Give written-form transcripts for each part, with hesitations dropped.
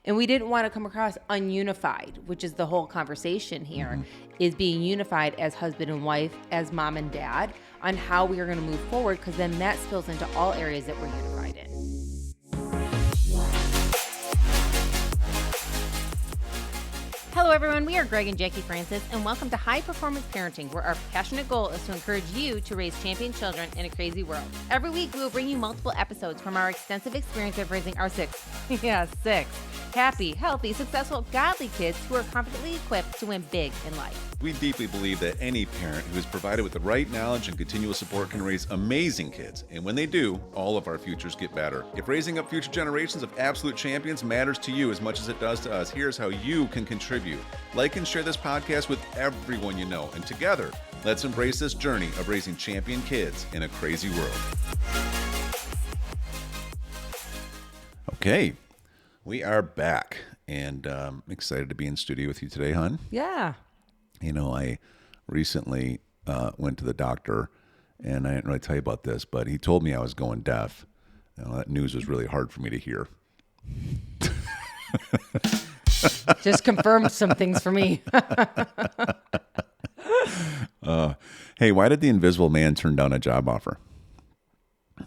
And we didn't want to come across ununified, which is the whole conversation here, is being unified as husband and wife, as mom and dad, on how we are going to move forward, because then that spills into all areas that we're unified in. Hello, everyone. We are Greg and Jacquie Francis, and welcome to High Performance Parenting, where our passionate goal is to encourage you to raise champion children in a crazy world. Every week, we will bring you multiple episodes from our extensive experience of raising our six happy, healthy, successful, godly kids who are confidently equipped to win big in life. We deeply believe that any parent who is provided with the right knowledge and continuous support can raise amazing kids. And when they do, all of our futures get better. If raising up future generations of absolute champions matters to you as much as it does to us, here's how you can contribute. Like and share this podcast with everyone you know. And together, let's embrace this journey of raising champion kids in a crazy world. Okay, we are back. And I'm excited to be in studio with you today, hon. Yeah. You know, I recently went to the doctor, and I didn't really tell you about this, but he told me I was going deaf. You know, that news was really hard for me to hear. Just confirmed some things for me. Hey, why did the Invisible Man turn down a job offer?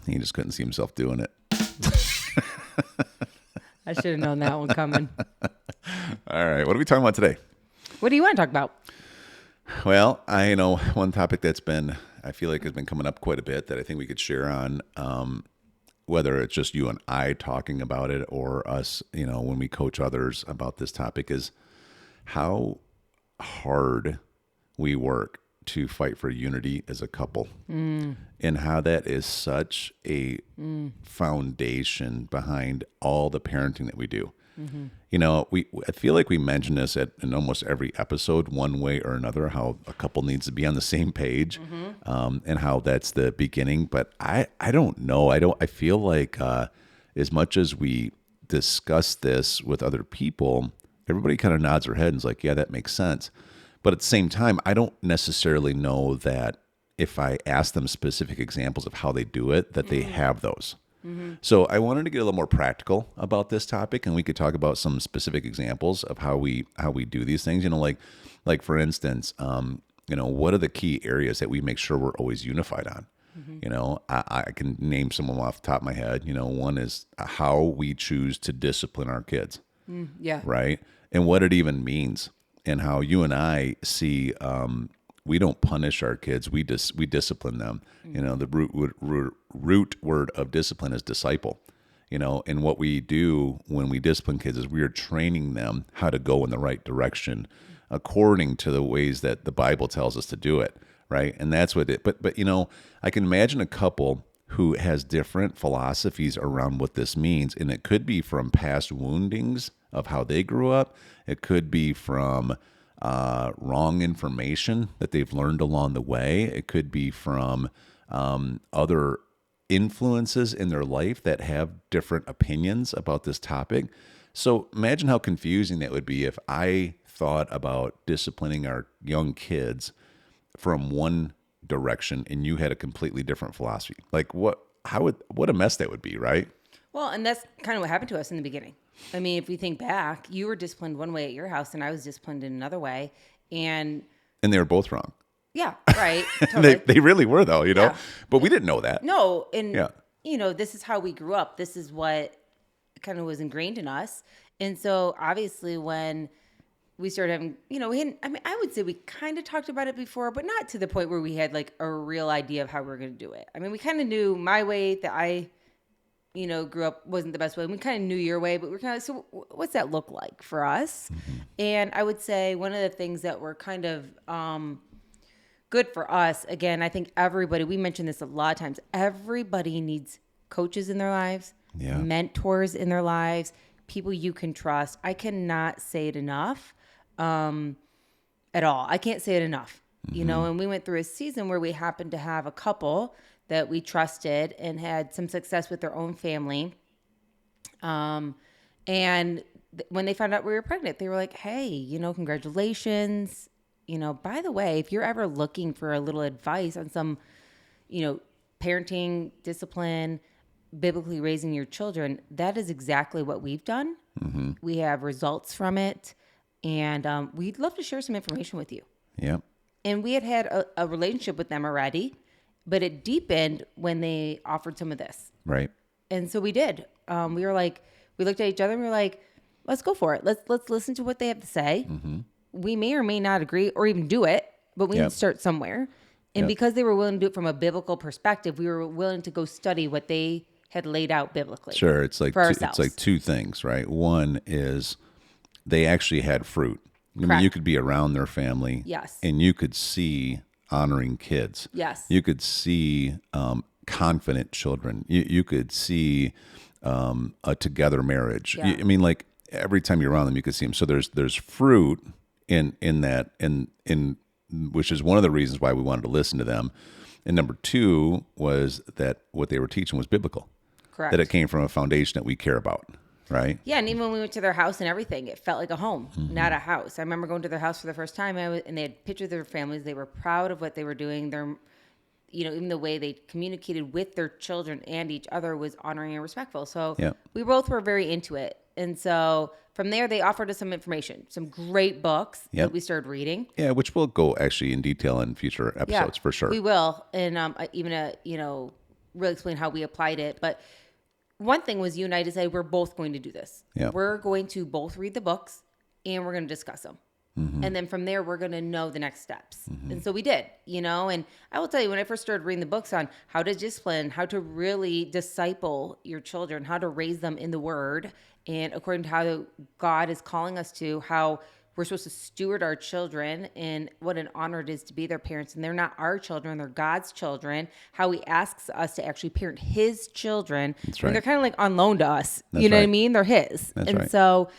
He just couldn't see himself doing it. I should have known that one coming. All right, what are we talking about today? What do you want to talk about? Well, I know one topic that's I feel like has been coming up quite a bit that I think we could share on, whether it's just you and I talking about it or us, you know, when we coach others about this topic, is how hard we work to fight for unity as a couple, and how that is such a foundation behind all the parenting that we do. Mm-hmm. You know, I feel like we mention this in almost every episode, one way or another, how a couple needs to be on the same page, and how that's the beginning. But I don't know. I feel like as much as we discuss this with other people, everybody kind of nods their head and is like, yeah, that makes sense. But at the same time, I don't necessarily know that if I ask them specific examples of how they do it, that they have those. Mm-hmm. So I wanted to get a little more practical about this topic, and we could talk about some specific examples of how we do these things. You know, like for instance, you know, what are the key areas that we make sure we're always unified on? Mm-hmm. You know, I can name some of them off the top of my head. You know, one is how we choose to discipline our kids. Yeah. Right. And what it even means, and how you and I see, we don't punish our kids. We discipline them. Mm-hmm. You know, the root word of discipline is disciple. You know, and what we do when we discipline kids is we are training them how to go in the right direction according to the ways that the Bible tells us to do it. Right. And that's what it, but you know, I can imagine a couple who has different philosophies around what this means. And it could be from past woundings of how they grew up. It could be from wrong information that they've learned along the way. It could be from other influences in their life that have different opinions about this topic. So imagine how confusing that would be if I thought about disciplining our young kids from one direction and you had a completely different philosophy. Like what a mess that would be, right? Well, and that's kind of what happened to us in the beginning. I mean, if we think back, you were disciplined one way at your house and I was disciplined in another way. And they were both wrong. Yeah, right. Totally. they really were, though, you know, yeah. But we didn't know that. No. And, you know, this is how we grew up. This is what kind of was ingrained in us. And so obviously when we started having, you know, I would say we kind of talked about it before, but not to the point where we had like a real idea of how we were going to do it. I mean, we kind of knew my way that I, you know, grew up wasn't the best way. We kind of knew your way, but we're kind of, so what's that look like for us? Mm-hmm. And I would say one of the things that were kind of good for us, again, I think everybody, we mentioned this a lot of times, everybody needs coaches in their lives, mentors in their lives, people you can trust. I cannot say it enough at all. I can't say it enough, you know, and we went through a season where we happened to have a couple that we trusted and had some success with their own family. And when they found out we were pregnant, they were like, hey, you know, congratulations. You know, by the way, if you're ever looking for a little advice on some, you know, parenting, discipline, biblically raising your children, that is exactly what we've done. We have results from it. And we'd love to share some information with you. Yep. And we had a relationship with them already, but it deepened when they offered some of this. Right. And so we did. We were like, we looked at each other and we were like, let's go for it. Let's listen to what they have to say. We may or may not agree or even do it, but we need to start somewhere. And because they were willing to do it from a biblical perspective, we were willing to go study what they had laid out biblically. Sure. It's like for ourselves. it's like two things, right? One is they actually had fruit. I mean, Correct. you could be around their family, Yes. and you could see honoring kids. Yes. You could see confident children. You could see a together marriage. Yeah. I mean, like every time you're around them, you could see them. So there's fruit in that, in which is one of the reasons why we wanted to listen to them. And number two was that what they were teaching was biblical. Correct. That it came from a foundation that we care about, right? Yeah, and even when we went to their house and everything, it felt like a home, not a house. I remember going to their house for the first time, and they had pictures of their families. They were proud of what they were doing. Their, even the way they communicated with their children and each other was honoring and respectful. So we both were very into it. And so from there, they offered us some information, some great books that we started reading. Yeah, which we'll go actually in detail in future episodes for sure. We will, and even really explain how we applied it. But one thing was you and I decided we're both going to do this. Yeah. We're going to both read the books and we're going to discuss them. And then from there, we're going to know the next steps. And so we did, and I will tell you, when I first started reading the books on how to discipline, how to really disciple your children, how to raise them in the word, and according to how God is calling us to, how we're supposed to steward our children, and what an honor it is to be their parents. And they're not our children, they're God's children. How he asks us to actually parent his children. That's right. And they're kind of like on loan to us. That's you know what I right. mean? They're his. That's and right. so,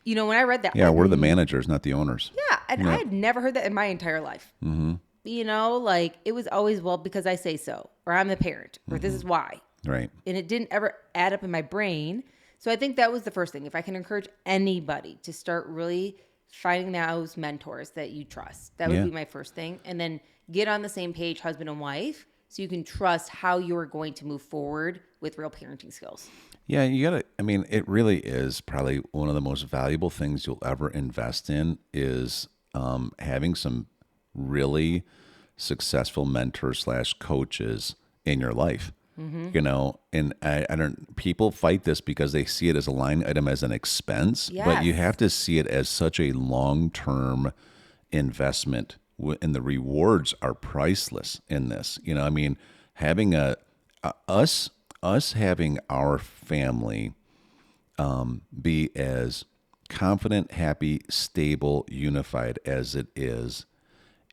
when I read that. Yeah, we're the managers, not the owners. Yeah, and I had never heard that in my entire life. Like it was always, well, because I say so, or I'm the parent, or this is why. Right. And it didn't ever add up in my brain. So I think that was the first thing. If I can encourage anybody to start really finding those mentors that you trust, that would be my first thing. And then get on the same page, husband and wife, so you can trust how you're going to move forward with real parenting skills. Yeah, it really is probably one of the most valuable things you'll ever invest in is having some really successful mentors / coaches in your life. And I don't, people fight this because they see it as a line item, as an expense, but you have to see it as such a long-term investment, and the rewards are priceless in this. Having us having our family be as confident, happy, stable, unified as it is,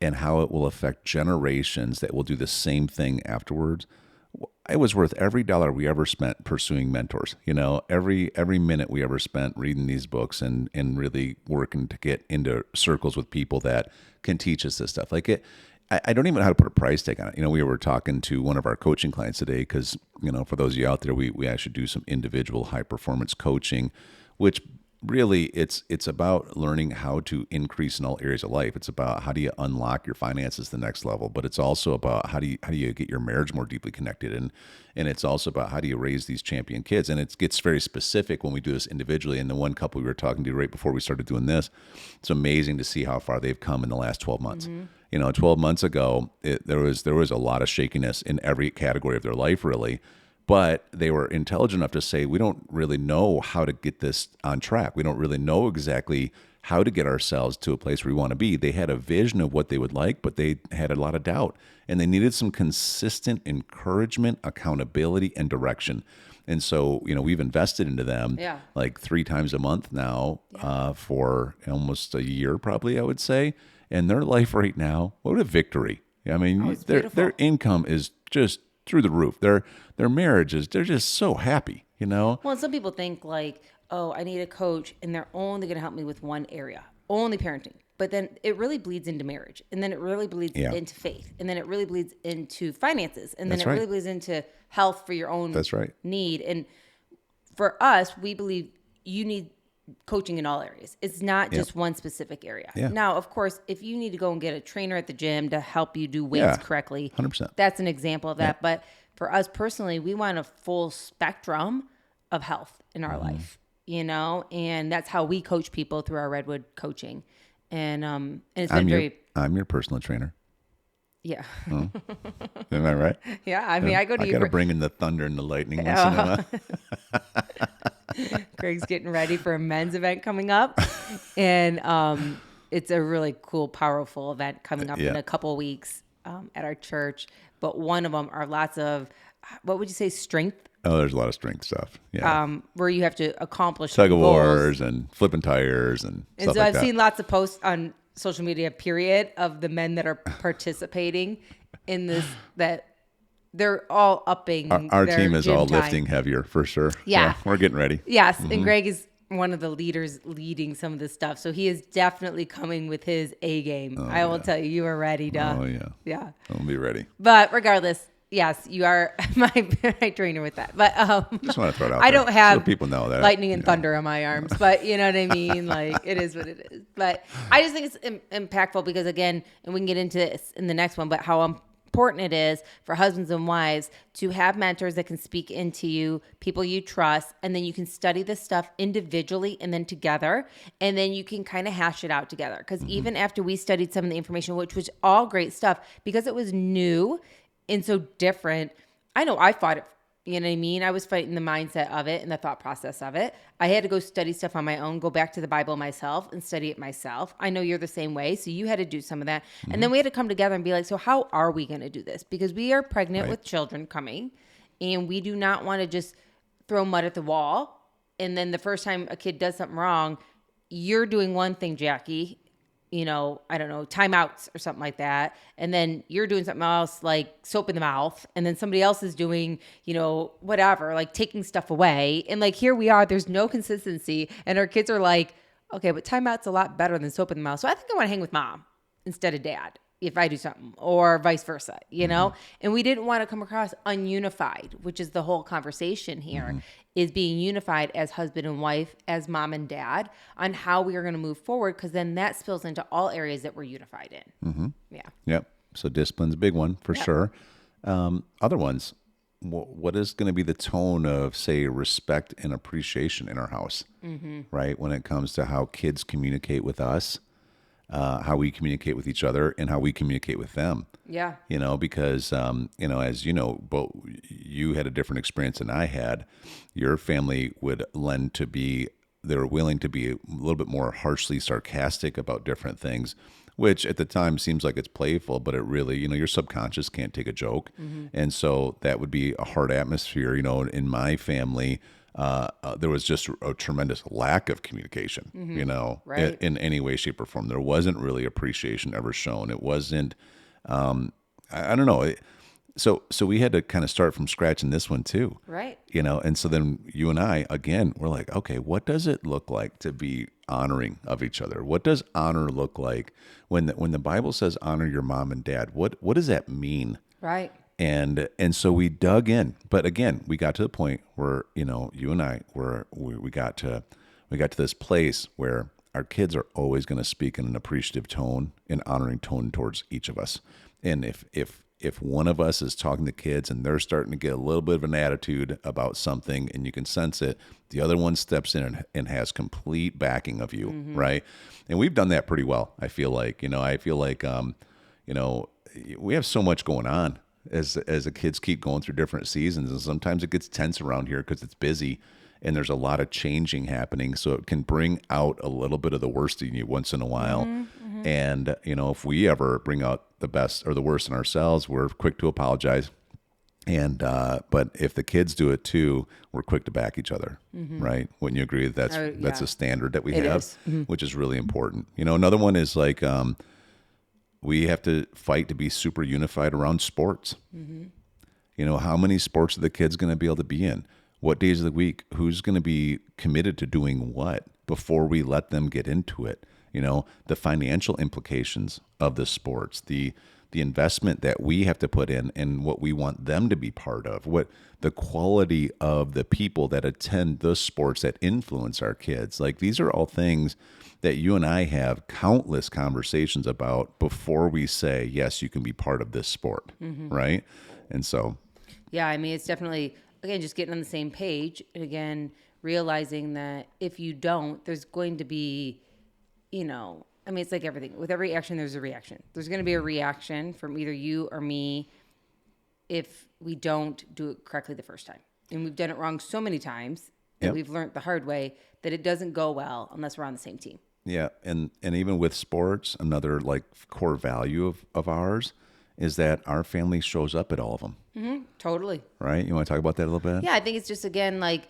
and how it will affect generations that will do the same thing afterwards. It was worth every dollar we ever spent pursuing mentors. Every minute we ever spent reading these books and really working to get into circles with people that can teach us this stuff. Like it, I don't even know how to put a price tag on it. We were talking to one of our coaching clients today because, for those of you out there, we actually do some individual high performance coaching, which really it's about learning how to increase in all areas of life. It's about how do you unlock your finances to the next level, but it's also about how do you get your marriage more deeply connected, and it's also about how do you raise these champion kids. And it gets very specific when we do this individually. And the one couple we were talking to right before we started doing this, it's amazing to see how far they've come in the last 12 months. 12 months ago, there was a lot of shakiness in every category of their life, really. But they were intelligent enough to say, we don't really know how to get this on track. We don't really know exactly how to get ourselves to a place where we want to be. They had a vision of what they would like, but they had a lot of doubt. And they needed some consistent encouragement, accountability, and direction. And so, we've invested into them like 3 times a month now for almost a year, probably, I would say. And their life right now, what a victory. Their income is just through the roof. Their marriages, they're just so happy, Well, and some people think like, oh, I need a coach and they're only going to help me with one area, only parenting. But then it really bleeds into marriage, and then it really bleeds into faith, and then it really bleeds into finances, and then really bleeds into health for your own need. And for us, we believe you need coaching in all areas. It's not just one specific area. Now, of course, if you need to go and get a trainer at the gym to help you do weights correctly, 100%. That's an example of that. But for us personally, we want a full spectrum of health in our life. and that's how we coach people through our Redwood coaching. And it's been I'm your personal trainer. yeah. Am I right? Yeah. I mean, I go to I you got to for, bring in the thunder and the lightning once in a while. Greg's getting ready for a men's event coming up. And it's a really cool, powerful event coming up in a couple of weeks at our church. But one of them are lots of, what would you say, strength? Oh, there's a lot of strength stuff. Yeah. Where you have to accomplish Tug of goals. wars and flipping tires and stuff so like I've that. seen lots of posts on social media, period, of the men that are participating in this, that they're all upping Our their team is gym all time. lifting heavier for sure. Yeah. We're getting ready. Yes. And Greg is one of the leaders leading some of this stuff. So he is definitely coming with his A game. I will tell you, you are ready to. Oh, yeah. Yeah. I'll be ready. But regardless, yes, you are my trainer with that. But Just want to throw it out I there don't have so people know that. lightning and thunder on my arms, but you know what I mean? Like, it is what it is. But I just think it's impactful because, again, and we can get into this in the next one, but how important it is for husbands and wives to have mentors that can speak into you, people you trust, and then you can study this stuff individually and then together, and then you can kind of hash it out together. Because even after we studied some of the information, which was all great stuff, because it was new and so different, I know I fought it. You know what I mean? I was fighting the mindset of it and the thought process of it. I had to go study stuff on my own, go back to the Bible myself and study it myself. I know you're the same way. So you had to do some of that. And then we had to come together and be like, so how are we going to do this? Because we are pregnant with children coming, and we do not want to just throw mud at the wall. And then the first time a kid does something wrong, you're doing one thing, Jackie, I don't know, timeouts or something like that. And then you're doing something else like soap in the mouth. And then somebody else is doing, whatever, like taking stuff away. And like, here we are, there's no consistency. And our kids are like, okay, but timeout's a lot better than soap in the mouth. So I think I want to hang with mom instead of dad if I do something, or vice versa, And we didn't want to come across ununified, which is the whole conversation here, is being unified as husband and wife, as mom and dad, on how we are going to move forward, because then that spills into all areas that we're unified in. Yeah. Yep. So discipline's a big one for sure. Other ones, what is going to be the tone of, say, respect and appreciation in our house, right? When it comes to how kids communicate with us, how we communicate with each other, and how we communicate with them. Yeah. Because, as you know, both you had a different experience than I had. Your family would lend to be, they were willing to be a little bit more harshly sarcastic about different things, which at the time seems like it's playful, but it really, your subconscious can't take a joke. And so that would be a hard atmosphere. In my family, there was just a tremendous lack of communication, Right. in any way, shape, or form. There wasn't really appreciation ever shown. It wasn't, I don't know. So we had to kind of start from scratch in this one too. Right. And so then you and I, again, we're like, okay, what does it look like to be honoring of each other? What does honor look like when the Bible says honor your mom and dad? What does that mean? Right. And so we dug in, but again, we got to the point where, you and I we got to this place where our kids are always going to speak in an appreciative tone, an honoring tone towards each of us. And if one of us is talking to kids and they're starting to get a little bit of an attitude about something and you can sense it, the other one steps in and has complete backing of you, right? And we've done that pretty well. I feel like, we have so much going on as the kids keep going through different seasons. And sometimes it gets tense around here because it's busy and there's a lot of changing happening. So it can bring out a little bit of the worst in you once in a while. And, if we ever bring out the best or the worst in ourselves, we're quick to apologize. And, but if the kids do it too, we're quick to back each other, right? Wouldn't you agree that that's a standard that we have, which is really important? Another one is like, we have to fight to be super unified around sports. How many sports are the kids going to be able to be in? What days of the week? Who's going to be committed to doing what before we let them get into it? The financial implications of the sports, the investment that we have to put in and what we want them to be part of, what the quality of the people that attend the sports that influence our kids. Like, these are all things that you and I have countless conversations about before we say, yes, you can be part of this sport. Right. And so. Yeah. I mean, it's definitely, again, just getting on the same page. And again, realizing that if you don't, there's going to be, it's like everything. With every action, there's a reaction. There's going to be a reaction from either you or me if we don't do it correctly the first time. And we've done it wrong so many times that we've learned the hard way that it doesn't go well unless we're on the same team. Yeah. And even with sports, another like core value of ours is that our family shows up at all of them. Mm-hmm. Totally. Right? You want to talk about that a little bit? Yeah, I think it's just, again, like,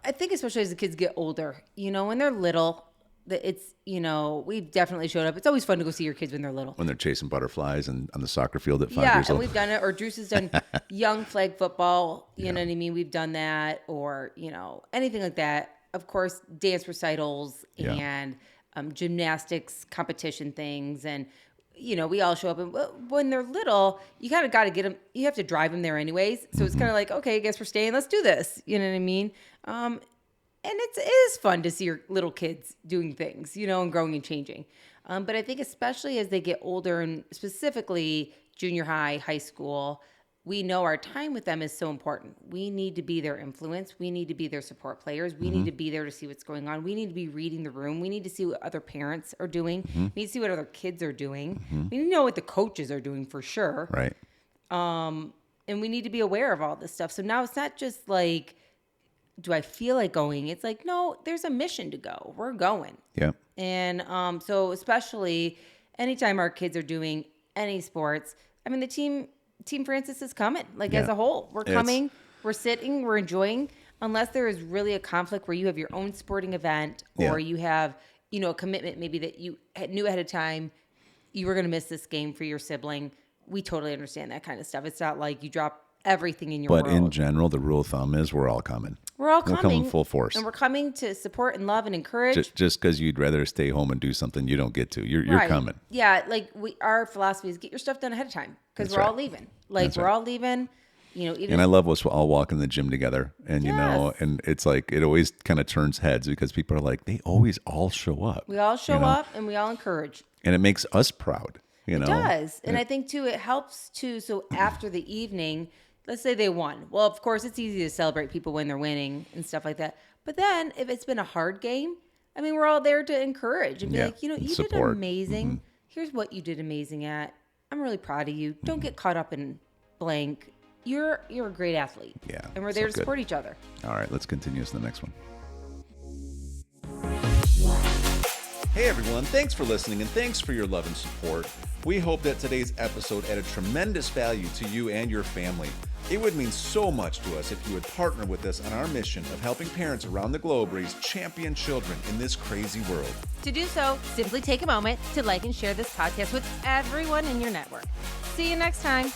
I think especially as the kids get older, when they're little, it's, we've definitely showed up. It's always fun to go see your kids when they're little. When they're chasing butterflies and on the soccer field at 5 years old. Yeah, and we've done it. Or Drews has done young flag football. You know what I mean? We've done that. Or, anything like that. Of course, dance recitals and gymnastics competition things. And, we all show up. And when they're little, you kind of got to get them. You have to drive them there anyways. So it's kind of like, okay, I guess we're staying. Let's do this. You know what I mean? And it is fun to see your little kids doing things, and growing and changing. But I think especially as they get older, and specifically junior high, high school, we know our time with them is so important. We need to be their influence. We need to be their support players. We need to be there to see what's going on. We need to be reading the room. We need to see what other parents are doing. We need to see what other kids are doing. We need to know what the coaches are doing for sure. Right. And we need to be aware of all this stuff. So now it's not just like, do I feel like going? It's like, no, there's a mission to go. We're going. Yeah. And so especially anytime our kids are doing any sports, the Team Francis is coming, as a whole. We're coming, we're sitting, we're enjoying, unless there is really a conflict where you have your own sporting event or you have, a commitment maybe that you knew ahead of time you were going to miss this game for your sibling. We totally understand that kind of stuff. It's not like you drop everything in your world. But in general, the rule of thumb is we're all coming. We're all coming. We're coming full force. And we're coming to support and love and encourage. Just because you'd rather stay home and do something you don't get to. You're coming. Yeah, our philosophy is get your stuff done ahead of time because we're all leaving. We're all leaving. Even and I love us all walking the gym together. And, and it's like it always kind of turns heads because people are like, they always all show up. We all show up and we all encourage. And it makes us proud. It does. And I think, too, it helps, too. So after the evening, let's say they won. Well, of course, it's easy to celebrate people when they're winning and stuff like that. But then if it's been a hard game, we're all there to encourage and be like, you did amazing. Here's what you did amazing at. I'm really proud of you. Don't get caught up in blank. You're a great athlete. Yeah. And we're there to support each other. All right, let's continue to the next one. Hey everyone, thanks for listening and thanks for your love and support. We hope that today's episode added tremendous value to you and your family. It would mean so much to us if you would partner with us on our mission of helping parents around the globe raise champion children in this crazy world. To do so, simply take a moment to like and share this podcast with everyone in your network. See you next time.